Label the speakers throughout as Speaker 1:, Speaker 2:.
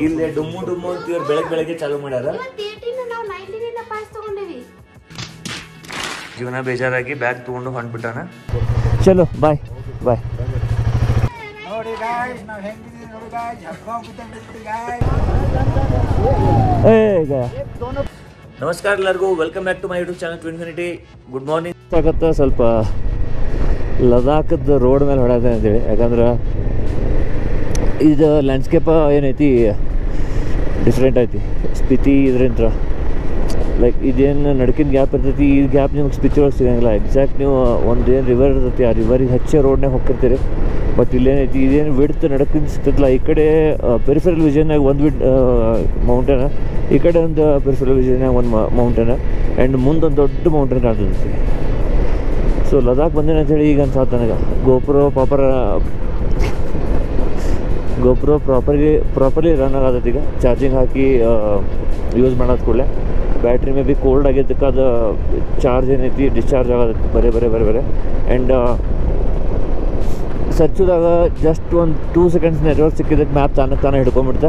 Speaker 1: ಇಲ್ಲಿ ಡುಮ್ಮು ಡುಮ್ಮು ಅಂತ ಇವ್ರು ಬೆಳಗ್ಗೆ ಚಾಲು ಮಾಡ್ಯಾರ. ಜೀವನ ಬೇಜಾರಾಗಿ ಬ್ಯಾಗ್ ತಗೊಂಡು ಹೊಂಟ್ಬಿಟ್ಟಾನ. ಚಲೋ ಬಾಯ್ ಬಾಯ್. ನಮಸ್ಕಾರ ಎಲ್ಲರಿಗೂ, welcome back to my YouTube channel Twinfinity. Good morning. ಆಗತ್ತ ಸ್ವಲ್ಪ ಲದಾಖದ ರೋಡ್ ಮೇಲೆ ಹೊಡೆದ ಅಂತೇಳಿ, ಯಾಕಂದ್ರೆ ಇದು ಲ್ಯಾಂಡ್ಸ್ಕೇಪ ಏನೈತಿ ಡಿಫ್ರೆಂಟ್ ಐತಿ. ಸ್ಪಿತಿ ಇದರಿಂದ ಲೈಕ್ ಇದೇನು ನಡ್ಕಿನ ಗ್ಯಾಪ್ ಇರ್ತೈತಿ, ಈ ಗ್ಯಾಪ್ ನಿಮ್ಗೆ ಸ್ಪಿತಿ ಒಳಗೆ ಸಿಗಂಗಿಲ್ಲ. ಎಕ್ಸಾಕ್ಟ್ ನೀವು ಒಂದು ಏನು ರಿವರ್ ಇರ್ತೈತಿ, ಆ ರಿವರಿಗೆ ಹಚ್ಚೆ ರೋಡ್ನಾಗ ಹೋಗ್ತಿರ್ತೀರಿ. ಬಟ್ ಇಲ್ಲೇನೈತಿ, ಇದೇನು ವಿಡ್ತ್ ನಡಕಿನ ಸಿಗ್ತೈತಿಲ್ಲ. ಈ ಕಡೆ ಪೆರಿಫೆರಲ್ ವಿಷನ್ನಾಗ ಒಂದು ಮೌಂಟೇನ, ಈ ಕಡೆ ಒಂದು ಪೆರಿಫೆರಲ್ ವಿಷನ್ನಾಗ ಒಂದು ಮೌಂಟೇನ, ಆ್ಯಂಡ್ ಮುಂದೊಂದು ದೊಡ್ಡ ಮೌಂಟೇನ್ ಕಾಣ್ತೈತಿ. ಸೊ ಲದಾಖ್ ಬಂದೇನೆ ಅಂಥೇಳಿ ಈಗ ಅನ್ಸಾತ್ ನನಗೆ. ಗೋಪ್ರೋ ಪ್ರಾಪರ್ಲಿ ರನ್ ಆಗತ್ತೈತಿ. ಈಗ ಚಾರ್ಜಿಂಗ್ ಹಾಕಿ ಯೂಸ್ ಮಾಡೋದು ಕೂಡಲೇ ಬ್ಯಾಟ್ರಿ ಮೇ ಬಿ ಕೋಲ್ಡ್ ಆಗಿದ್ದಕ್ಕೆ ಅದು ಚಾರ್ಜ್ ಏನೈತಿ ಡಿಸ್ಚಾರ್ಜ್ ಆಗತ್ತೆ ಬರೇ. ಆ್ಯಂಡ್ ಸರ್ಚುದಾಗ ಜಸ್ಟ್ ಒಂದು 2 ಸೆಕೆಂಡ್ಸ್ ನೆಟ್ವರ್ಕ್ ಸಿಕ್ಕಿದ್ದಕ್ಕೆ ಮ್ಯಾಪ್ ತಾನೇ ಹಿಡ್ಕೊಂಬಿಡ್ತೆ.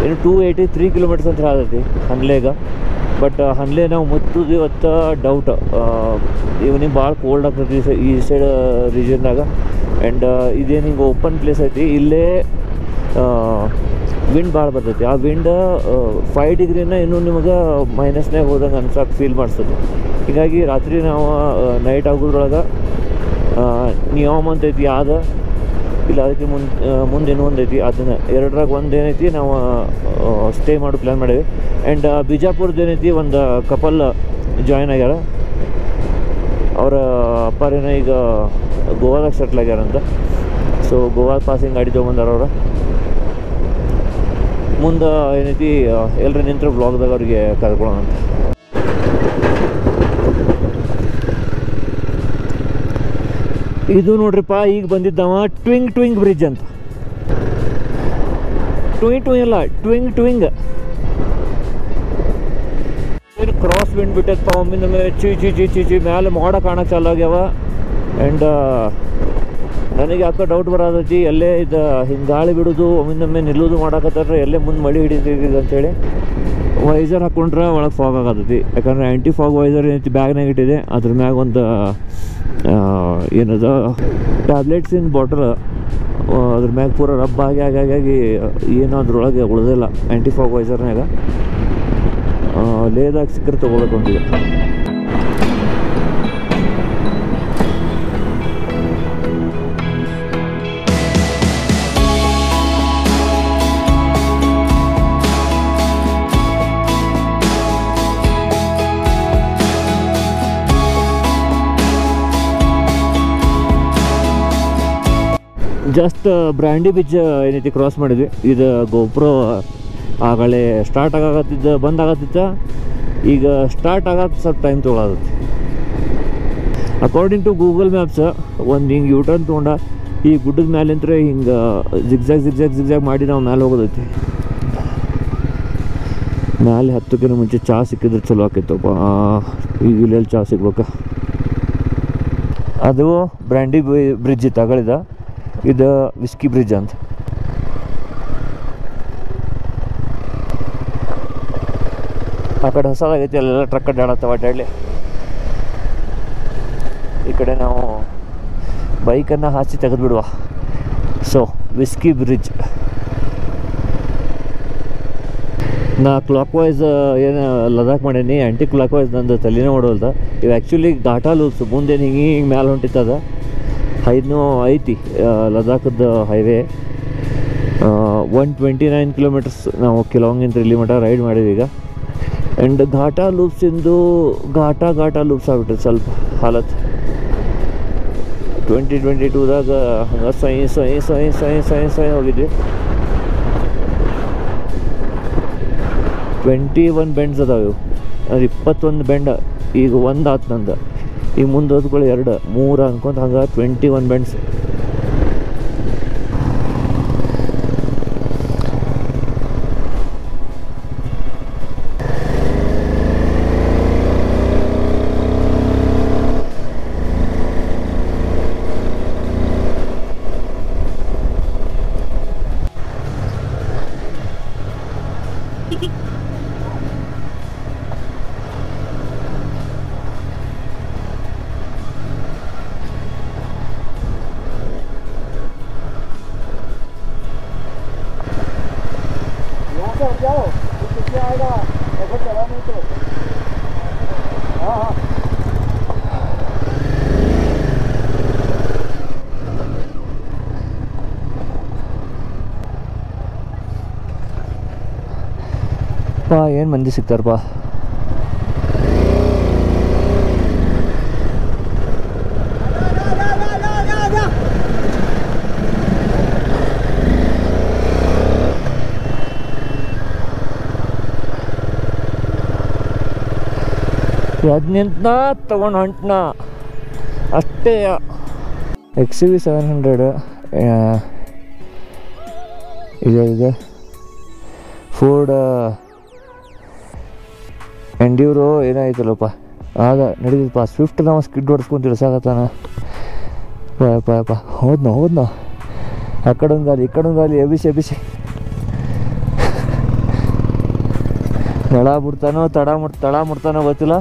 Speaker 1: ಇನ್ನು 283 ಕಿಲೋಮೀಟರ್ಸ್ ಅಂತ ಆಗತ್ತೈತಿ ಹನ್ಲೇಗ. ಬಟ್ ಹನ್ಲೆ ನಾವು ಮುತ್ತುದು ಇವತ್ತು ಡೌಟ್. ಈವ್ನಿಂಗ್ ಭಾಳ ಕೋಲ್ಡ್ ಆಗ್ತೈತಿ ಈ ಸೈಡ್ ರೀಜನ್ದಾಗ. ಆ್ಯಂಡ್ ಇದೇನು ಹಿಂಗೆ ಓಪನ್ ಪ್ಲೇಸ್ ಐತಿ, ಇಲ್ಲೇ ವಿಂಡ್ ಭಾಳ ಬರ್ತೈತಿ. ಆ ವಿಂಡ್ 5 ಡಿಗ್ರಿನ ಇನ್ನೂ ನಿಮಗೆ ಮೈನಸ್ನಾಗ ಹೋದಂಗೆ ಅನ್ಸಕ್ಕೆ ಫೀಲ್ ಮಾಡಿಸ್ತದೆ. ಹೀಗಾಗಿ ರಾತ್ರಿ ನಾವು ನೈಟ್ ಆಗೋದ್ರೊಳಗೆ ನಿಯಾಮ್ ಅಂತ ಐತಿ ಯಾವ್ದು ಇಲ್ಲ, ಅದಕ್ಕೆ ಮುಂದೆ ಇನ್ನೂ ಒಂದು ಐತಿ. ಅದನ್ನು ಎರಡರಾಗ ಒಂದು ಏನೈತಿ ನಾವು ಸ್ಟೇ ಮಾಡೋ ಪ್ಲ್ಯಾನ್ ಮಾಡೀವಿ. ಆ್ಯಂಡ್ ಬಿಜಾಪುರದ್ದು ಏನೈತಿ ಒಂದು ಕಪಲ್ ಜಾಯ್ನ್ ಆಗ್ಯಾರ. ಅವರ ಅಪ್ಪಾರೇನ ಈಗ ಗೋವಾದಾಗ ಸೆಟ್ಲ್ ಆಗ್ಯಾರಂತ. ಸೊ ಗೋವಾ ಪಾಸಿಂಗ್ ಗಾಡಿ ತೊಗೊಂಬಂದಾರ ಅವ್ರು. ಮುಂದೆ ಏನೈತಿ ಎಲ್ಲರೂ ನಿಂತರ ವ್ಲಾಗ್ದಾಗ ಅವ್ರಿಗೆ ಕರ್ಕೊಳ್ಳೋಣ ಅಂತ. ಇದು ನೋಡ್ರಿಪ್ಪ, ಈಗ ಬಂದಿದ್ದವ ಟ್ವಿಂಗ್ ಬ್ರಿಡ್ಜ್ ಅಂತ. ಟ್ವಿಂಗ್ ಅಲ್ಲ, ಟ್ವಿಂಗ್ ಏನು ಕ್ರಾಸ್ ವಿಂಡ್ ಬಿಟ್ಟೈತಪ್ಪ. ಒಮ್ಮಿಂದೊಮ್ಮೆ ಚೀಚಿ ಮ್ಯಾಲೆ ಮೋಡ ಕಾಣಕ್ಕೆ ಚಾಲು ಆಗ್ಯಾವ. ಆ್ಯಂಡ್ ನನಗೆ ಯಾಕೋ ಡೌಟ್ ಬರೋದೈತಿ, ಎಲ್ಲೇ ಇದು ಹಿಂಗೆ ಗಾಳಿ ಬಿಡೋದು ಒಮ್ಮಿಂದೊಮ್ಮೆ ನಿಲ್ಲೋದು ಮಾಡಕತ್ತಾರ, ಎಲ್ಲೇ ಮುಂದೆ ಮಳೆ ಹಿಡಿತೈತಿ ಅಂತೇಳಿ. ವೈಸರ್ ಹಾಕ್ಕೊಂಡ್ರೆ ಒಳಗೆ ಫಾಗ್ ಆಗತೈತಿ. ಯಾಕಂದರೆ ಆ್ಯಂಟಿ ಫಾಗ್ ವೈಸರ್ ಏನೈತಿ ಬ್ಯಾಗ್ನಾಗ ಇಟ್ಟಿದೆ. ಅದ್ರ ಮ್ಯಾಗ ಒಂದು ಏನದ ಟ್ಯಾಬ್ಲೆಟ್ಸಿನ ಬಾಟಲ್ ಅದ್ರ ಮ್ಯಾಗ ಪೂರ ರಬ್ ಆಗಿ ಏನೋ ಅದ್ರೊಳಗೆ ಉಳಿದಿಲ್ಲ ಆ್ಯಂಟಿ ಫಾಗ್ ವೈಸರ್ನಾಗ. ಲೇದಾಗ ಸಿಕ್ಕರೆ ತೊಗೋಬೇಕು ಅಂತೀವಿ. ಜಸ್ಟ್ ಬ್ರ್ಯಾಂಡಿ ಬೀಚ್ ಏನೈತಿ ಕ್ರಾಸ್ ಮಾಡಿದ್ವಿ. ಇದು ಗೋಪ್ರೋ ಆಗಲೇ ಸ್ಟಾರ್ಟ್ ಬಂದಾಗತ್ತಿದ್ದ, ಈಗ ಸ್ಟಾರ್ಟ್ ಆಗಕ್ಕೆ ಸ್ವಲ್ಪ ಟೈಮ್ ತೊಗೊಳತೈತಿ. ಅಕಾರ್ಡಿಂಗ್ ಟು ಗೂಗಲ್ ಮ್ಯಾಪ್ಸ್ ಒಂದು ಹಿಂಗೆ ಯೂಟರ್ನ್ ತೊಗೊಂಡ ಈ ಗುಡ್ಡದ ಮ್ಯಾಲಿಂತ್ರ ಹಿಂಗೆ ಜಿಗ್ಜಾಗ್ ಮಾಡಿ ನಾವು ಮ್ಯಾಲೆ ಹೋಗೋದೈತಿ. ಮ್ಯಾಲೆ ಹತ್ತಕ್ಕಿಂತ ಮುಂಚೆ ಚಹಾ ಸಿಕ್ಕಿದ್ರೆ ಚಲೋ ಆಕೈತಪ್ಪ. ಈಗ ಇಲ್ಲೆಲ್ಲಿ ಚಹಾ ಸಿಗ್ಬೇಕು. ಅದು ಬ್ರ್ಯಾಂಡಿ ಬ್ರಿಡ್ಜ್ ತಗೊಳಿದ, ಇದು ವಿಸ್ಕಿ ಬ್ರಿಡ್ಜ್ ಅಂತ. ಆ ಕಡೆ ಹೊಸದಾಗೈತಿ, ಅಲ್ಲೆಲ್ಲ ಟ್ರಕ್ ಅಡ್ಡಾಡತ್ತವ ಅಡ್ಡಾಡಲಿ. ಈ ಕಡೆ ನಾವು ಬೈಕನ್ನು ಹಾಸಿ ತೆಗೆದುಬಿಡುವ. So whisky bridge. ನಾ ಕ್ಲಾಕ್ ವೈಸ್ ಏನು ಲದಾಖ್ ಮಾಡೀನಿ, ಆ್ಯಂಟಿ ಕ್ಲಾಕ್ ವೈಸ್ ನಂದು ತಲೆನೇ ಓಡೋಲ್ದ. ಇವು ಆ್ಯಕ್ಚುಲಿ ಘಾಟಾ ಲೂಪ್ಸ್ ಮುಂದೇನು ಹಿಂಗೆ ಮ್ಯಾಲೆ ಹೊಂಟಿತ್ತದ. ಐದನೂ ಐತಿ ಲದಾಖದ ಹೈವೇ. 129 ಕಿಲೋಮೀಟರ್ಸ್ ನಾವು ಕೆಲವಂಗಿಂತ ಇಲ್ಲಿ ಮಟ್ಟ ರೈಡ್ ಮಾಡಿದ್ವಿ ಈಗ. ಆ್ಯಂಡ್ ಘಾಟಾ ಲೂಪ್ಸಿಂದು ಘಾಟಾ ಲೂಪ್ಸ್ ಆಗ್ಬಿಟ್ಟೆ ಸ್ವಲ್ಪ ಹಾಲತ್. 2022ದಾಗ ಹಂಗೆ ಸೊಯ್ ಹೋಗಿದ್ವಿ. 21 ಬೆಂಡ್ಸ್ ಅದಾವೆ ಇವು. ಅದು 21 ಬೆಂಡ್. ಈಗ ಒಂದು ಆತು ನಂದು. ಈಗ ಮುಂದೆ ಹೋದ್ಗಳು 2 3 ಅನ್ಕೊಂತ ಹಂಗೆ 21 ಬೆಂಡ್ಸ್. ಏನು ಮಂದಿ ಸಿಗ್ತಾರಪ್ಪ. ನಿಂತ ತಗೊಂಡು ಹೊಂಟ್ನ ಅಷ್ಟೇ. XUV 700 ಇದೆ. ಫೋರ್ಡ್ ಎಂಡ್ಯೂರೋ ಏನಾಯ್ತಲ್ಲಪ್ಪ ಆಗ ನಡೀತಪ್ಪ. ಸ್ವಿಫ್ಟ್ ನಾವು ಸ್ಕಿಡ್ ಹೊಡ್ಸ್ಕೊಂತೀವಿ ಸಾಕತ್ತಾನ. ಯಪ್ಪ ಹೋದ್ನ ಆ ಕಡೊಂದು ಗಾಲಿ ಈ ಕಡೊಂದು ಗಾಲಿ ಎಬಿಸಿ ನಳ ಬಿಡ್ತಾನೋ ತಳ ಮುಡ್ತಾನೋ ಗೊತ್ತಿಲ್ಲ.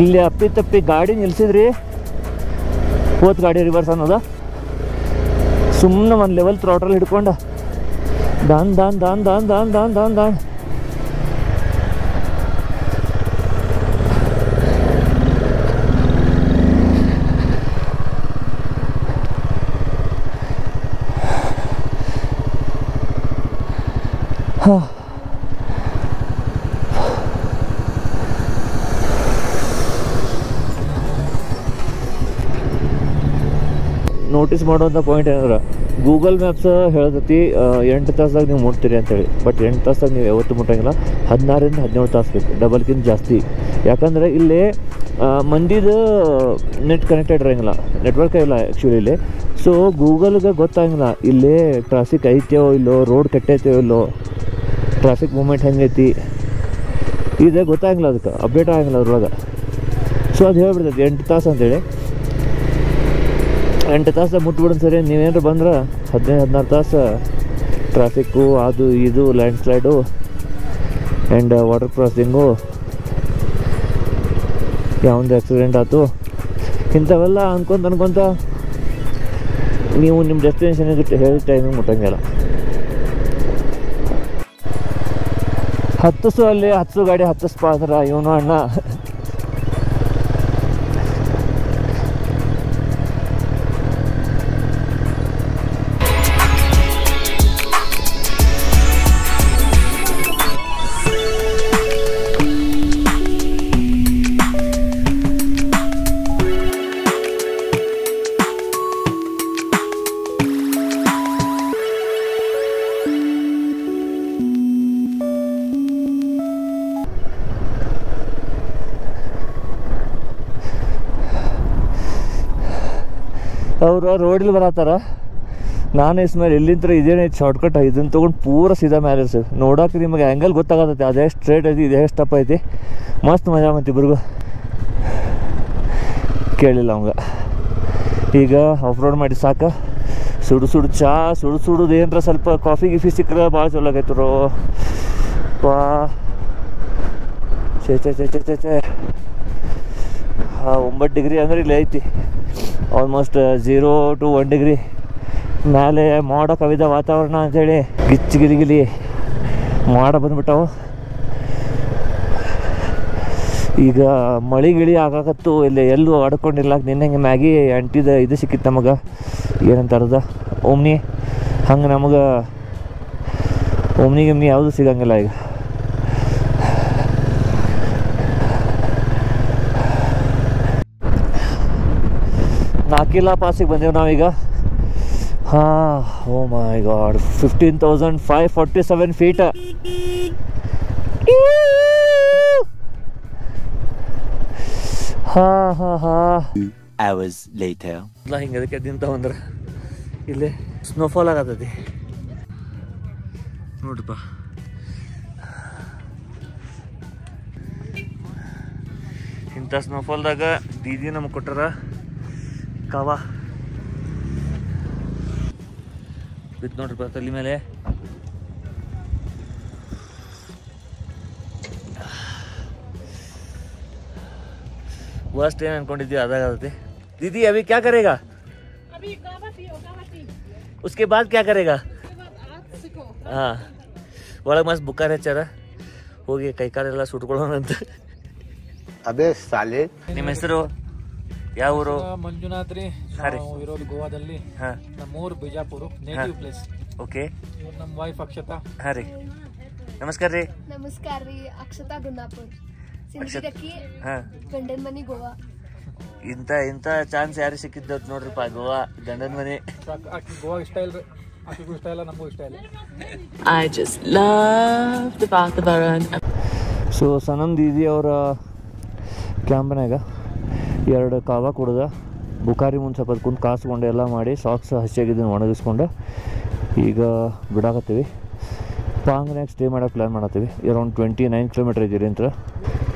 Speaker 1: ಇಲ್ಲಿ ಅಪ್ಪಿ ಗಾಡಿ ನಿಲ್ಸಿದ್ರಿ, ಹೋತ್ ಗಾಡಿ ರಿವರ್ಸ್ ಅನ್ನೋದ. ಸುಮ್ಮನೆ ಒಂದು ಲೆವೆಲ್ ಥ್ರಾಟಲ್ ಹಿಡ್ಕೊಂಡ ದಾನ್ ದಾನ್ ದಾನ್ ದಾನ್ ದಾನ್ ದಾನ್ ದಾನ್ ದಾನ್ ನೋಟಿಸ್ ಮಾಡುವಂಥ ಪಾಯಿಂಟ್ ಏನಂದ್ರೆ ಗೂಗಲ್ ಮ್ಯಾಪ್ಸ್ ಹೇಳ್ತೈತಿ 8 ತಾಸ್ದಾಗ ನೀವು ಮುಟ್ತೀರಿ ಅಂತೇಳಿ. ಬಟ್ 8 ತಾಸ್ದಾಗ ನೀವು ಯಾವತ್ತೂ ಮುಟ್ಟಂಗಿಲ್ಲ. 16ರಿಂದ 17 ತಾಸು ಬೇಕು, ಡಬಲ್ಗಿಂತ ಜಾಸ್ತಿ. ಯಾಕಂದರೆ ಇಲ್ಲಿ ಮಂದಿದು ನೆಟ್ ಕನೆಕ್ಟೆಡ್ ಇರೋಂಗಿಲ್ಲ, ನೆಟ್ವರ್ಕ್ ಇಲ್ಲ ಆ್ಯಕ್ಚುಲಿ ಇಲ್ಲಿ. ಸೊ ಗೂಗಲ್ಗೆ ಗೊತ್ತಾಗಿಲ್ಲ ಇಲ್ಲಿ ಟ್ರಾಫಿಕ್ ಐತೆಯೋ ಇಲ್ಲೋ, ರೋಡ್ ಕೆಟ್ಟೈತೆಯೋ ಇಲ್ಲೋ, ಟ್ರಾಫಿಕ್ ಮೂಮೆಂಟ್ ಹೆಂಗೈತಿ ಇದೆ ಗೊತ್ತಾಗಿಲ್ಲ, ಅದಕ್ಕೆ ಅಪ್ಡೇಟ್ ಆಗಿಲ್ಲ ಅದ್ರೊಳಗೆ. ಸೊ ಅದು ಹೇಳ್ಬಿಡ್ತೈತಿ 8 ತಾಸು ಅಂತೇಳಿ. 8 ತಾಸು ಮುಟ್ಬಿಡೋಣ ಸರಿ. ನೀವೇನಾರು ಬಂದ್ರೆ 15-16 ತಾಸು ಟ್ರಾಫಿಕ್ಕು, ಅದು ಇದು land slide and water crossing, ಯಾವೊಂದು ಆಕ್ಸಿಡೆಂಟ್ ಆಯ್ತು, ಇಂಥವೆಲ್ಲ ಅನ್ಕೊಂತ ನೀವು ನಿಮ್ಮ ಡೆಸ್ಟಿನೇಷನ್ಗೆ ಹೇಳಿದ ಟೈಮಿಗೆ ಮುಟ್ಟಂಗಿಲ್ಲ. ಹತ್ತಿಸು ಅಲ್ಲಿ ಗಾಡಿ ಹತ್ತಿಸ್ಪ ಅಂದ್ರೆ ಇವನು ಅಣ್ಣ ಅವರು ರೋಡಲ್ಲಿ ಬರತ್ತಾರ. ನಾನು ಇಸ್ಮೇಲೆ ಎಲ್ಲಿಂದ ಇದೇನೈತೆ ಶಾರ್ಟ್ಕಟ್, ಇದನ್ನು ತೊಗೊಂಡು ಪೂರ ಸೀದಾ ಮೇಲೆ ಸರ್ ನೋಡೋಕೆ ನಿಮಗೆ ಆ್ಯಂಗಲ್ ಗೊತ್ತಾಗತ್ತೆ. ಅದೇ ಸ್ಟ್ರೇಟ್ ಐತಿ, ಇದೇ ಸ್ಟಪ್ ಐತಿ, ಮಸ್ತ್ ಮಜಾ ಬಂತು ಇಬ್ರಿಗೂ. ಕೇಳಿಲ್ಲ ಅವಂಗ. ಈಗ ಆಫ್ ರೋಡ್ ಮಾಡಿ ಸಾಕು. ಸುಡು ಚಾ ಸುಡುದು ಏನರ ಸ್ವಲ್ಪ ಕಾಫಿ ಗಿಫಿ ಸಿಕ್ಕರೆ ಭಾಳ ಚಲೋ ಆಗೈತರು. ಪಾ ಚೇ 9 ಡಿಗ್ರಿ ಅಂದ್ರೆ ಇಲ್ಲಿ ಐತಿ. ಆಲ್ಮೋಸ್ಟ್ 0 to 1 ಡಿಗ್ರಿ ಮೇಲೆ ಮೋಡ ಕವಿದ ವಾತಾವರಣ ಅಂಥೇಳಿ ಗಿಲಿ ಮೋಡ ಬಂದ್ಬಿಟ್ಟವು. ಈಗ ಮಳೆ ಆಗಾಕತ್ತು. ಇಲ್ಲಿ ಎಲ್ಲೂ ಆಡ್ಕೊಂಡಿರ್ಲಾಕ ನಿನ್ನಂಗೆ ಮ್ಯಾಗಿ ಅಂಟಿದ ಇದು ಸಿಕ್ಕಿತ್ತು ನಮಗೆ, ಏನಂತಾರದ ಓಮ್ನಿ. ಹಂಗೆ ನಮಗೆ ಓಮ್ನಿ ಯಾವುದೂ ಸಿಗಂಗಿಲ್ಲ ಈಗ. ನಾಕಿಲಾ ಪಾಸಿಗೆ ಬಂದೇವು ನಾವೀಗ. ಓ ಮೈ ಗಾಡ್, 15,547 ಫೀಟ್. ಹಿಂಗೆ ಅದಕ್ಕೆ ನಿಂತಾವ ಅಂದ್ರೆ ಇಲ್ಲಿ ಸ್ನೋಫಾಲ್ ಆಗತ್ತೈತಿ ನೋಡ್ರಿಪ್ಪ. ಇಂಥ ಸ್ನೋಫಾಲ್ದಾಗ ದೀದಿ ನಮಗೆ ಕೊಟ್ಟಾರ ಕಾವಾ ಬಿತ್ತು ನೋಡ್ರಿಪ್ಪ ತಲೆ ಮೇಲೆ. वर्स्ट ಏನು ಅನ್ಕೊಂಡಿದ್ವಿ ಅದಾಗತ್ತೆ. दीदी अभी क्या करेगा?
Speaker 2: अभी गावती
Speaker 1: उसके बाद क्या करेगा? ಹಾಂ, ಒಳಗೆ ಮಸ್ತ್ ಬುಕ್ಕಾರೆ ಹಚ್ಚಾರ, ಹೋಗಿ ಕೈ ಕಾಲೆಲ್ಲ ಸುಟ್ಕೊಳ್ಳೋಣ ಅಂತ.
Speaker 3: ಅಬೇ ಸಾಲೆ.
Speaker 1: ನಿಮ್ಮ ಹೆಸರು ಯಾವ ಊರು?
Speaker 4: ಮಂಜುನಾಥ್ ರೀ. ನಾವು ಇರೋದು ಗೋವಾದಲ್ಲಿ.
Speaker 1: ಹಾಂ,
Speaker 4: ನಮ್ಮೂರು ಬಿಜಾಪುರ, ನೇಟಿವ್ ಪ್ಲೇಸ್.
Speaker 1: ಓಕೆ.
Speaker 4: ಇವ್ರು ನಮ್ಮ ವೈಫ್ ಅಕ್ಷತಾ.
Speaker 1: ಹಾಂ ರೀ, ನಮಸ್ಕಾರ ರೀ.
Speaker 5: ನಮಸ್ಕಾರ ರೀ, ಅಕ್ಷತಾ ಗುನ್ನಾಪುರ್, ಸಿಂಧಿರಕ್ಕಿ,
Speaker 1: ಹಾಂ,
Speaker 5: ಗಂಡನ ಮನಿ ಗೋವಾ.
Speaker 1: ಇಂಥ ಚಾನ್ಸ್ ಯಾರು ಸಿಕ್ಕಿದ್ದು ನೋಡ್ರಿಪ್ಪ, ಗೋವಾ ಗಂಡನ ಮನೆ.
Speaker 4: ಆಕಿ ಗೋವಾ ಇಷ್ಟ ಇಲ್ರಿ, ಆಕಿಗೂ ಇಷ್ಟ ಇಲ್ಲ, ನಮಗೂ ಇಷ್ಟ ಇಲ್ಲ.
Speaker 2: I just love the Vatavaran.
Speaker 1: So Sanam Didi ಅವರ ಕ್ಯಾಂಪ್ನಾಗ 2 ಕಾವ ಕುಡ್ದ, ಬುಖಾರಿ ಮುಂದೆ ಸ್ವಲ್ಪ ಕುಂತು ಕಾಸ್ಕೊಂಡು ಎಲ್ಲ ಮಾಡಿ ಸಾಕ್ಸ್ ಹಸಿಯಾಗಿದ್ದನ್ನು ಒಣಗಿಸ್ಕೊಂಡು ಈಗ ಬಿಡಾಕತ್ತೀವಿ. ಪಾಂಗ್ನಾಗ ಸ್ಟೇ ಮಾಡೋಕೆ ಪ್ಲ್ಯಾನ್ ಮಾಡತ್ತೀವಿ. ಅರೌಂಡ್ 29 ಕಿಲೋಮೀಟ್ರ್ ಇದೀರಿ ಅಂತ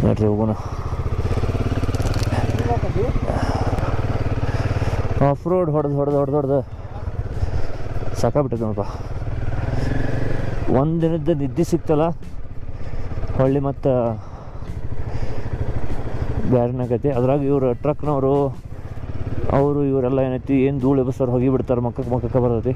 Speaker 1: ನೋಡ್ರಿ, ಹೋಗೋಣ. ಆಫ್ ರೋಡ್ ಹೊಡೆದು ಸಾಕಾಗ್ಬಿಟ್ಟೈತೆ ನೋಡಪ್ಪ. ಒಂದು ದಿನದ ನಿದ್ದೆ ಸಿಕ್ತಲ್ಲ, ಹೊಳ್ಳಿ ಮತ್ತು ಬ್ಯಾರನಾಗೈತಿ. ಅದ್ರಾಗ ಇವರು ಟ್ರಕ್ನವರು ಅವರು ಇವರೆಲ್ಲ ಏನೈತಿ, ಏನು ಧೂಳು ಎಬ್ಬಿಸ್ತಾರೆ, ಹೋಗಿ ಬಿಡ್ತಾರೆ, ಮಕ್ಕಕ್ಕೆ ಬರ್ತೈತಿ.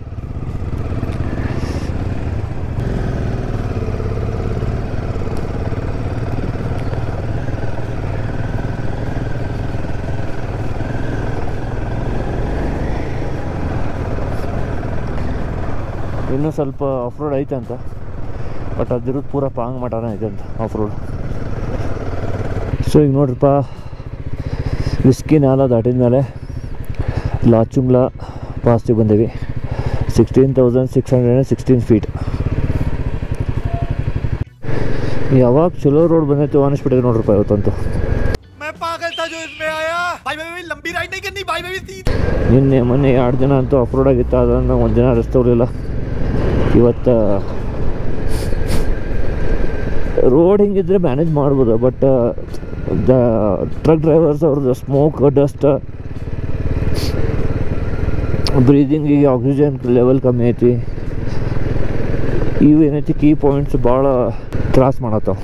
Speaker 1: ಇನ್ನೂ ಸ್ವಲ್ಪ ಆಫ್ ರೋಡ್ ಐತೆ ಅಂತ, ಬಟ್ ಅದಿರೋದು ಪೂರ ಪಾಂಗ್ ಮಠನ ಐತೆ ಅಂತ ಆಫ್ ರೋಡ್. ಸೊ ಈಗ ನೋಡ್ರಿಪ್ಪ, ವಿಸ್ಕಿ ನಾಲ ದಾಟಿದ ಮೇಲೆ ಲಾಚುಂಗ್ಲಾ ಪಾಸ್ಟಿಗೆ ಬಂದೀವಿ. 16,616 ಫೀಟ್. ಯಾವಾಗ ಚಲೋ ರೋಡ್ ಬಂದೈತೆ ಅನಿಸ್ಬಿಟ್ಟಿದೆ ನೋಡ್ರಿಪ್ಪ ಇವತ್ತಂತೂ. ನಿನ್ನೆ ಮೊನ್ನೆ 2 ದಿನ ಅಂತೂ ಆಫ್ ರೋಡ್ ಆಗಿತ್ತು, ಅದನ್ನು 1 ದಿನ ರಸ್ತೆ ಹೋಗಲಿಲ್ಲ. ಇವತ್ತು ರೋಡ್ ಹಿಂಗಿದ್ರೆ ಮ್ಯಾನೇಜ್ ಮಾಡ್ಬೋದು, ಬಟ್ ದ ಟ್ರಕ್ ಡ್ರೈವರ್ಸ್ ಅವ್ರದ್ದು ಸ್ಮೋಕ್, ಡಸ್ಟ್, ಬ್ರೀದಿಂಗಿಗೆ ಆಕ್ಸಿಜನ್ ಲೆವೆಲ್ ಕಮ್ಮಿ ಐತಿ. ಇವು ಏನೈತಿ ಕೀ ಪಾಯಿಂಟ್ಸ್ ಭಾಳ ತ್ರಾಸ ಮಾಡತ್ತವ.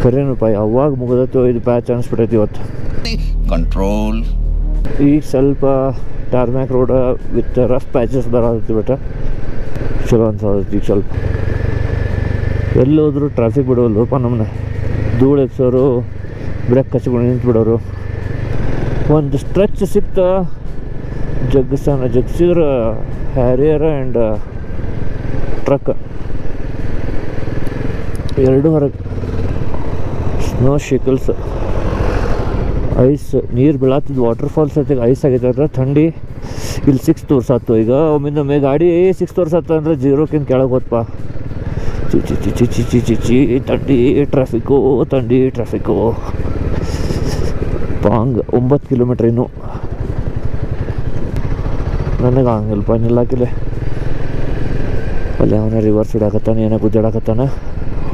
Speaker 1: ಖರೇನಪ್ಪ, ಯಾವಾಗ ಮುಗಿದತ್ತು ಇದು ಪ್ಯಾಚ್ ಅನಿಸ್ಬಿಟ್ಟೈತಿ ಇವತ್ತು.
Speaker 3: ಕಂಟ್ರೋಲ್.
Speaker 1: ಈಗ ಸ್ವಲ್ಪ tarmac road with rough patches ಬರತ್ತೆ, ಬಟ್ ಚಲೋ ಅನ್ಸೋದೈತಿ. ಈಗ ಸ್ವಲ್ಪ ಎಲ್ಲೋದ್ರೂ ಟ್ರಾಫಿಕ್ ಬಿಡೋಲ್ಲಪ್ಪ ನಮ್ಮನ್ನ. ಧೂಳು ಎಬ್ಸೋರು, ಬ್ರೇಕ್ ಕಚ್ಕೊಂಡು ನಿಂತು ಬಿಡೋರು. ಒಂದು ಸ್ಟ್ರೆಚ್ ಸಿಕ್ತ ಜಗ್ಗಿಸಿದ್ರೆ ಹ್ಯಾರಿಯರ್ ಆ್ಯಂಡ್ ಟ್ರಕ್ 2 ಹೊರಗೆ. ಸ್ನೋ ಶೇಕಲ್ಸ್, ಐಸ್, ನೀರು ಬೀಳತ್ತಿದ್ದು ವಾಟರ್ ಫಾಲ್ಸ್ ಐತಿ, ಐಸ್ ಆಗೈತೆ. ಥಂಡಿ ಇಲ್ಲಿ 6 ತೋರ್ಸತ್ತು. ಈಗ ಒಮ್ಮಿಂದೊಮ್ಮೆ ಗಾಡಿ 6 ತೋರ್ಸತ್ತು ಅಂದರೆ 0ಕ್ಕಿಂತ ಕೆಳಗೆ ಹೋದ್ಪ. ಚಿ ಥಂಡಿ ಟ್ರಾಫಿಕ್ಕು. ಪಾಂಗ್ 9 ಕಿಲೋಮೀಟ್ರ್ ಇನ್ನೂ. ನನಗೆ ಹಂಗಲ್ಪ ನಿಲ್ಲಾಕಿಲ್ಲ. ಅಲ್ಲಿ ಅವನ ರಿವರ್ಸ್ ಇಡಾಕತ್ತಾನೆ, ಏನೋ ಗುದ್ದಾಡಕತ್ತಾನ,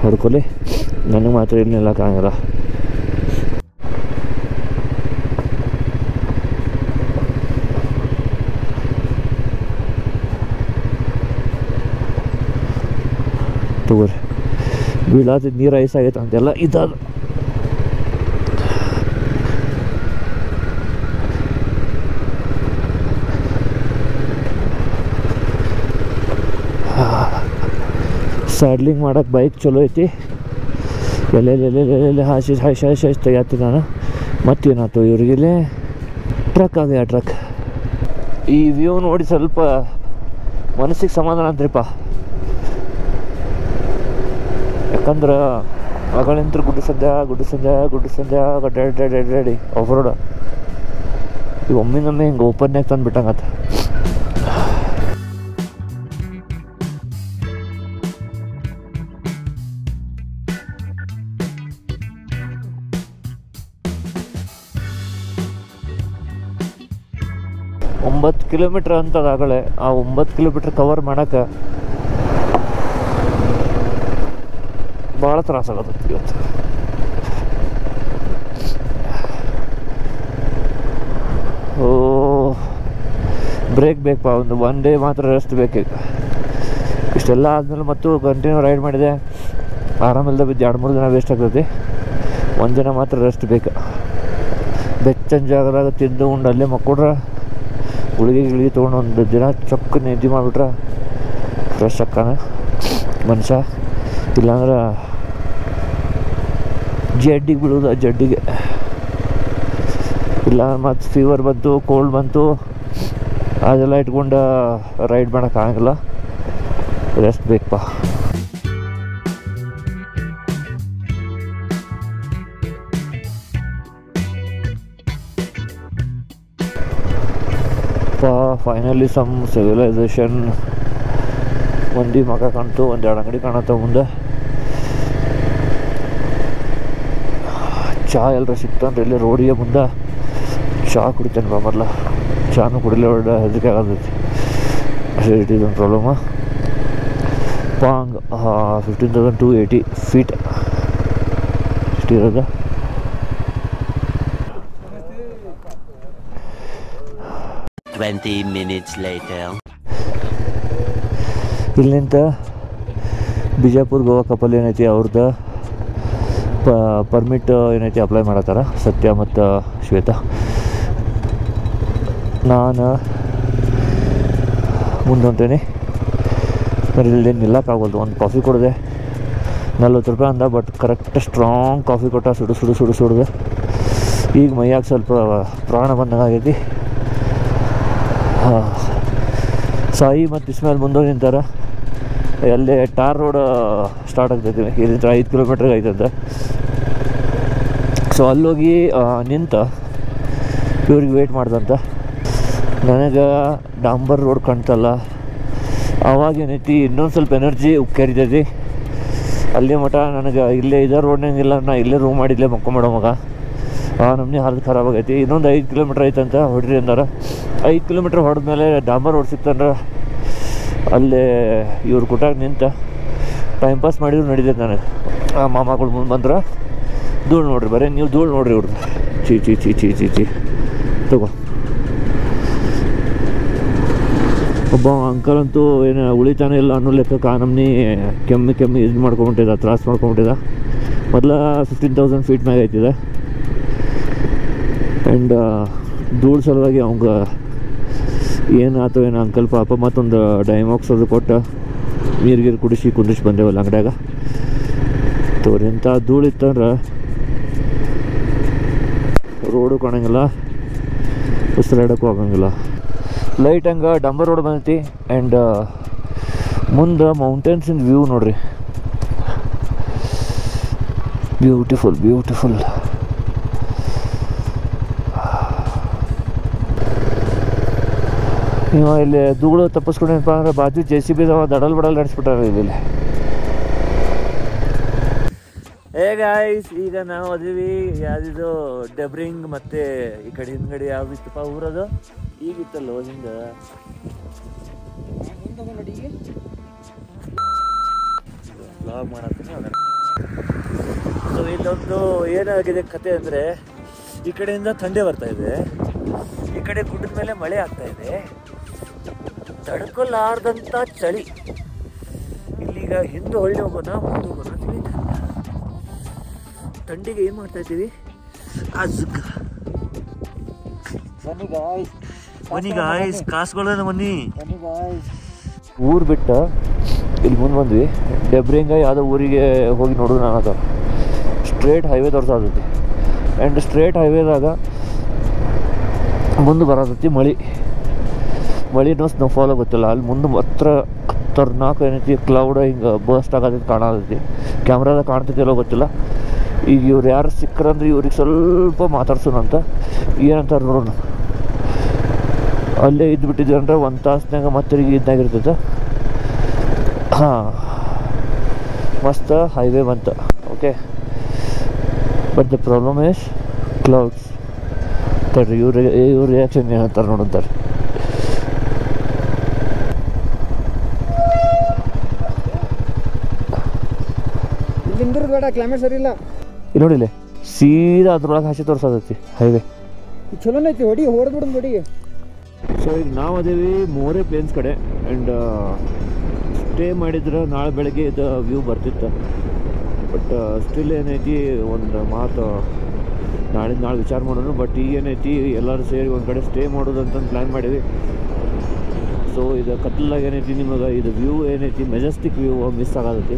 Speaker 1: ಹೊಡ್ಕೊಲಿ. ನನಗೆ ಮಾತ್ರ ಇಲ್ಲಿ ನಿಲ್ಲಕ್ಕಾಗಲ್ಲ. ತಗೋರಿ, ಬೀಳಾತಿದ್ದು ನೀರು ಐಸ್ ಆಗೈತೆ ಅಂತೆಲ್ಲ ಇದಾದ. ಸ್ಯಾಡ್ಲಿಂಗ್ ಮಾಡೋಕೆ ಬೈಕ್ ಚಲೋ ಐತಿ. ಎಲ್ಲೆಲ್ಲೆಲ್ಲೆಲ್ಲೆಲ್ಲೆ ಹಾಸಿ ತೆಗಿಯಾತಿ ನಾನು. ಮತ್ತೇನಾಯ್ತು ಇವ್ರಿಗಿಲ್ಲೇ ಟ್ರಕ್ ಆಗ್ಯಾ ಟ್ರಕ್. ಈ ವ್ಯೂ ನೋಡಿ ಸ್ವಲ್ಪ ಮನಸ್ಸಿಗೆ ಸಮಾಧಾನ ಅಂತ್ರಿಪ್ಪ. ಯಾಕಂದ್ರೆ ಅಗಳಿಂತ್ರ ಗುಡ್ಡು ಸಂಧ್ಯಾ ಅಡ್ಡಾಡಿ ಆಫ್ ರೋಡ್. ಈಗ ಒಮ್ಮಿನೊಮ್ಮೆ ಹಿಂಗೆ ಓಪನ್ನಾಗ ತಂದು ಬಿಟ್ಟಂಗತ್ತ. ಒಂಬತ್ತು ಕಿಲೋಮೀಟ್ರ್ ಅಂತದಾಗಲೇ ಆ 9 ಕಿಲೋಮೀಟ್ರ್ ಕವರ್ ಮಾಡೋಕ್ಕೆ ಭಾಳ ತ್ರಾಸಾಗತ್ತೆ ಇವತ್ತು. ಬ್ರೇಕ್ ಬೇಕಪ್ಪ, ಒನ್ ಡೇ ಮಾತ್ರ ರೆಸ್ಟ್ ಬೇಕು. ಇಷ್ಟೆಲ್ಲ ಆದಮೇಲೆ ಮತ್ತು ಕಂಟಿನ್ಯೂ ರೈಡ್ ಮಾಡಿದೆ, ಆರಾಮಿಲ್ಲದೆ ಬಿದ್ದು 2-3 ದಿನ ವೇಸ್ಟ್ ಆಗ್ತೈತಿ. ಒಂದಿನ ಮಾತ್ರ ರೆಸ್ಟ್ ಬೇಕು. ಬೆಚ್ಚನ ಜಾಗದಾಗ ತಿಂದು ಉಂಡು ಅಲ್ಲೇ ಮಕ್ಕೊಡ್ರೆ ಗುಳಿಗೆ ತೊಗೊಂಡು ಒಂದು ದಿನ ಚೊಕ್ಕ ನಿದ್ದೆ ಮಾಡಿಬಿಟ್ರೆ ಫ್ರೆಶ್ ಅಕ್ಕಾನ ಮನುಷ್ಯ. ಇಲ್ಲಾಂದ್ರೆ ಜಡ್ಡಿಗೆ ಬೀಳೋದು, ಜಡ್ಡಿಗೆ. ಇಲ್ಲ ಮತ್ತು ಫೀವರ್ ಬಂತು, ಕೋಲ್ಡ್ ಬಂತು, ಅದೆಲ್ಲ ಇಟ್ಕೊಂಡು ರೈಡ್ ಮಾಡೋಕ್ಕಾಗಲ್ಲ. ರೆಸ್ಟ್ ಬೇಕಪ್ಪ. Finally some civilization. ಮಂದಿ ಮಗ ಕಾಣ್ತು, ಒಂದೆರಡು ಅಂಗಡಿ ಕಾಣತ್ತ ಮುಂದೆ. ಚಹಾ ಎಲ್ಲರ ಸಿಕ್ತಂದ್ರೆ ಇಲ್ಲಿ ರೋಡಿಗೆ ಮುಂದೆ ಚಹಾ ಕುಡಿತೇನೆ ಬಾ. ಮೊದಲ ಚಾನು ಕುಡಿಲಿ ಒಳ್ಳೆ ಹೆದರಿಕೆ ಆಗತೈತಿ. ಅಸಿಡಿಟಿ ಇದೊಂದು ಪ್ರಾಬ್ಲಮ್ಮ. ಪಾಂಗ್ 15,280 ಫೀಟ್ ಇಷ್ಟಿರೋದು. ಇಲ್ಲಿಂದ ಬಿಜಾಪುರ ಗೋವಾ ಕಪಲ್ ಏನೈತಿ ಅವ್ರದ್ದು ಪರ್ಮಿಟ್ ಏನೈತಿ ಅಪ್ಲೈ ಮಾಡತ್ತಾರ ಸತ್ಯ ಮತ್ತು ಶ್ವೇತಾ. ನಾನು ಮುಂದೆ ಹೊಂಟೇನಿ. ಇಲ್ಲಿ ನಿಲ್ಲಕ್ಕಾಗೋದು. ಒಂದು ಕಾಫಿ ಕೊಡಿದೆ, 40 ರೂಪಾಯಿ ಅಂದ. ಬಟ್ ಕರೆಕ್ಟ್ ಸ್ಟ್ರಾಂಗ್ ಕಾಫಿ ಕೊಟ್ಟ, ಸುಡಿದೆ. ಈಗ ಮೈಯಾಗ ಸ್ವಲ್ಪ ಪ್ರಾಣ ಬಂದಂಗಾಗೈತಿ. ಸಾಯಿ ಮತ್ತು ಇಸ್ಮೇಲ್ ಮುಂದೋಗಿ ನಿಂತಾರೆ. ಅಲ್ಲೇ ಟಾರ್ ರೋಡ್ ಸ್ಟಾರ್ಟ್ ಆಗ್ತೈತಿ. ಇಲ್ಲಿಂದ 5 ಕಿಲೋಮೀಟ್ರಿಗೆ ಐತಂತೆ. ಸೊ ಅಲ್ಲೋಗಿ ನಿಂತ ಇವ್ರಿಗೆ ವೇಟ್ ಮಾಡ್ದಂತ. ನನಗೆ ಡಾಂಬರ್ ರೋಡ್ ಕಾಣ್ತಲ್ಲ, ಆವಾಗ ಏನೈತಿ ಇನ್ನೊಂದು ಸ್ವಲ್ಪ ಎನರ್ಜಿ ಉಕ್ಕೇರಿತೈತಿ. ಅಲ್ಲಿ ಮಠ ನನಗೆ ಇಲ್ಲೇ ಇದೇ ರೋಡ್ನಾಗಿಲ್ಲ, ನಾ ಇಲ್ಲೇ ರೂಮ್ ಮಾಡಿ ಇಲ್ಲೇ ಮಕ್ಕೊಂಬಿಡೋ ಮಗ. ನಮ್ಮನೆ ಹಾರ್ದು ಖರಾಬ್ ಆಗೈತಿ. ಇನ್ನೊಂದು 5 ಕಿಲೋಮೀಟ್ರ್ ಐತಂತ ಹೊಡ್ರಿ ಅಂದಾರ. 5 ಕಿಲೋಮೀಟ್ರ್ ಹೊಡೆದ್ಮೇಲೆ ಡಾಂಬರ್ ರೋಡ್ ಸಿಕ್ತಂದ್ರೆ ಅಲ್ಲೇ ಇವ್ರ ಕೂಟಾಗ ನಿಂತ ಟೈಮ್ ಪಾಸ್ ಮಾಡಿದ್ರು ನಡೀತೈತೆ ನನಗೆ. ಮಾಮಗಳು ಮುಂದೆ ಬಂದ್ರೆ ಧೂಳು ನೋಡ್ರಿ, ಬರೀ ನೀವು ಧೂಳು ನೋಡ್ರಿ ಇವ್ರದ್ದು. ಚೀ ತಗೋ. ಒಬ್ಬ ಅಂಕಲ್ ಅಂತೂ ಏನು ಉಳಿತಾನೆ ಇಲ್ಲ ಅನ್ನೋ ಲೆಕ್ಕಕ್ಕೆ ನಮ್ಮನೆ ಕೆಮ್ಮಿ ಇದು ಮಾಡ್ಕೊಂಬಿಟ್ಟಿದ್ದ, ತ್ರಾಸ ಮಾಡ್ಕೊಂಬಿಟ್ಟಿದ್ದ. ಮೊದಲ 15,000 ಫೀಟ್ ಮ್ಯಾಗ ಐತಿದೆ. ಆ್ಯಂಡ್ ಧೂಳು ಸಲುವಾಗಿ ಅವಂಗೆ ಏನಾಯ್ತು ಏನೋ ಅಂಕಲ್ ಪಾಪ ಮತ್ತೊಂದು ಡೈಮಾಕ್ಸ್ ಅದು ಕೊಟ್ಟು ನೀರು ಕುಂದಿಸಿ ಬಂದೇವಲ್ಲ ಅಂಗಡ್ಯಾಗ. ತೋರಿ ಇಂಥ ಧೂಳು ಇತ್ತಂದ್ರೆ ರೋಡು ಕಾಣಂಗಿಲ್ಲ, ಉಸಿರಾಡೋಕ್ಕೂ ಆಗಂಗಿಲ್ಲ. ಲೈಟ್ ಹಂಗೆ ಡಂಬರ್ ರೋಡ್ ಬಂದೈತಿ. ಆ್ಯಂಡ್ ಮುಂದೆ ಮೌಂಟೇನ್ಸಿನ ವ್ಯೂ ನೋಡ್ರಿ, ಬ್ಯೂಟಿಫುಲ್. ನೀವು ಇಲ್ಲಿ ಧೂಳು ತಪ್ಪಿಸ್ಕೊಂಡೇನಪ್ಪ ಅಂದ್ರೆ ಬಾಜು JCB ದಡಲ್ ಬಡಲ್ ನಡೆಸ್ಬಿಟ್ಟಾರೆ ಇಲ್ಲಿ. ಗಾಯ್ಸ್, ಈಗ ನಾವು ಅದೀವಿ ಯಾವ್ದಿದು ಡೆಬ್ರಿಂಗ್. ಮತ್ತು ಈ ಕಡೆ ಹಿಂದ್ಗಡೆ ಯಾವ್ದಿತ್ತಪ್ಪ ಊರದು ಈಗಿತ್ತಲ್ಲೋ ಹಿಂಗೆ. ಬ್ಲಾಗ್ ಮಾಡತ್ತೀನಿ ಅದನ್ನು. ಸೊ ಇಲ್ಲೊಂದು ಏನಾಗಿದೆ ಕತೆ ಅಂದರೆ, ಈ ಕಡೆಯಿಂದ ಥಂಡಿ ಬರ್ತಾಯಿದೆ, ಈ ಕಡೆ ಗುಡ್ಡದ ಮೇಲೆ ಮಳೆ ಆಗ್ತಾಯಿದೆ, ತಡ್ಕೊಲಾರ್ದಂಥ ಚಳಿ. ಇಲ್ಲಿಗ ಹಿಂದೆ ಹೊಳ್ಳಿ ಹೋಗೋಣ ಮುಂದೆ ಹೋಗೋಣ ತಿಳಿತ. ಥಂಡಿಗೆ ಏನು ಮಾಡ್ತಾಯಿದ್ದೀವಿ, ಬನ್ನಿ ಗಾಯ್ಸ್, ಕಾಸುಗಳನ್ನ ಬನ್ನಿ. ಊರು ಬಿಟ್ಟು ಇಲ್ಲಿ ಮುಂದೆ ಬಂದ್ವಿ. ಡೆಬ್ರಿಂಗ ಯಾವುದೋ ಊರಿಗೆ ಹೋಗಿ ನೋಡೋದು ನಾನು. ಅದು ಸ್ಟ್ರೇಟ್ ಹೈವೇ ತೋರಿಸತೈತಿ. ಆ್ಯಂಡ್ ಸ್ಟ್ರೇಟ್ ಹೈವೇದಾಗ ಮುಂದೆ ಬರತೈತಿ ಮಳಿನೋ ಸ್ನೋಫಾಲೋ ಗೊತ್ತಿಲ್ಲ. ಅಲ್ಲಿ ಮುಂದೆ ಹತ್ರ ಖತರ್ನಾಕ್ ಏನೈತಿ, ಕ್ಲೌಡ್ ಹಿಂಗೆ ಬರ್ಸ್ಟ್ ಆಗತೈತಿ, ಕಾಣತೈತಿ. ಕ್ಯಾಮ್ರಾದಾಗ ಕಾಣ್ತೈತಿಲ್ಲೋ ಗೊತ್ತಿಲ್ಲ. ಈಗ ಇವ್ರು ಯಾರು ಸಿಕ್ಕರಂದ್ರೆ ಇವ್ರಿಗೆ ಸ್ವಲ್ಪ ಮಾತಾಡ್ಸೋಣಂತ. ಏನಂತಾರೆ ನೋಡೋಣ. ಅಲ್ಲೇ ಇದ್ದುಬಿಟ್ಟಿದ್ವಿ ಅಂದ್ರೆ 1 ತಾಸ್ನಾಗ ಮತ್ತೆ ಇದ್ದಾಗಿರ್ತೈತೆ. ಮಸ್ತ್ ಹೈವೇ ಬಂತು. Okay, but the problem is clouds. ತಡ್ರಿ ಇವ್ರ ರಿಯಾಕ್ಷನ್ ಏನಂತಾರೆ ನೋಡಂತಾರೆ.
Speaker 4: ಬೇಡ, ಕ್ಲೈಮೇಟ್ ಸರಿ ಇಲ್ಲ.
Speaker 1: ಇಲ್ಲಿ ನೋಡಿಲ್ಲ, ಸೀದಾ ಅದ್ರೊಳಗೆ ಹಾಸಿ ತೋರಿಸತೈತಿ ಹೈವೇ.
Speaker 4: ಚಲೋ ಐತಿ, ಹೊಡೆದ್ಬಿಡೋದು ಹೊಡಿಗೆ.
Speaker 1: ಸೊ ಈಗ ನಾವು ಅದೇವಿ ಮೋರೆ ಪ್ಲೇನ್ಸ್ ಕಡೆ. ಆ್ಯಂಡ್ ಸ್ಟೇ ಮಾಡಿದ್ರೆ ನಾಳೆ ಬೆಳಗ್ಗೆ ಇದು ವ್ಯೂ ಬರ್ತಿತ್ತು. ಬಟ್ ಸ್ಟಿಲ್ ಏನೈತಿ ಒಂದು ಮಾತು ನಾಳೆ ವಿಚಾರ ಮಾಡೋಣ. ಬಟ್ ಈಗ ಏನೈತಿ ಎಲ್ಲರೂ ಸೇರಿ ಒಂದು ಕಡೆ ಸ್ಟೇ ಮಾಡೋದು ಅಂತಂದು ಪ್ಲ್ಯಾನ್ ಮಾಡೀವಿ. ಸೊ ಇದು ಕತ್ಲಾಗ ಏನೈತಿ ನಿಮಗೆ ಇದು ವ್ಯೂ ಏನೈತಿ ಮೆಜೆಸ್ಟಿಕ್ ವ್ಯೂ ಮಿಸ್ ಆಗತೈತಿ.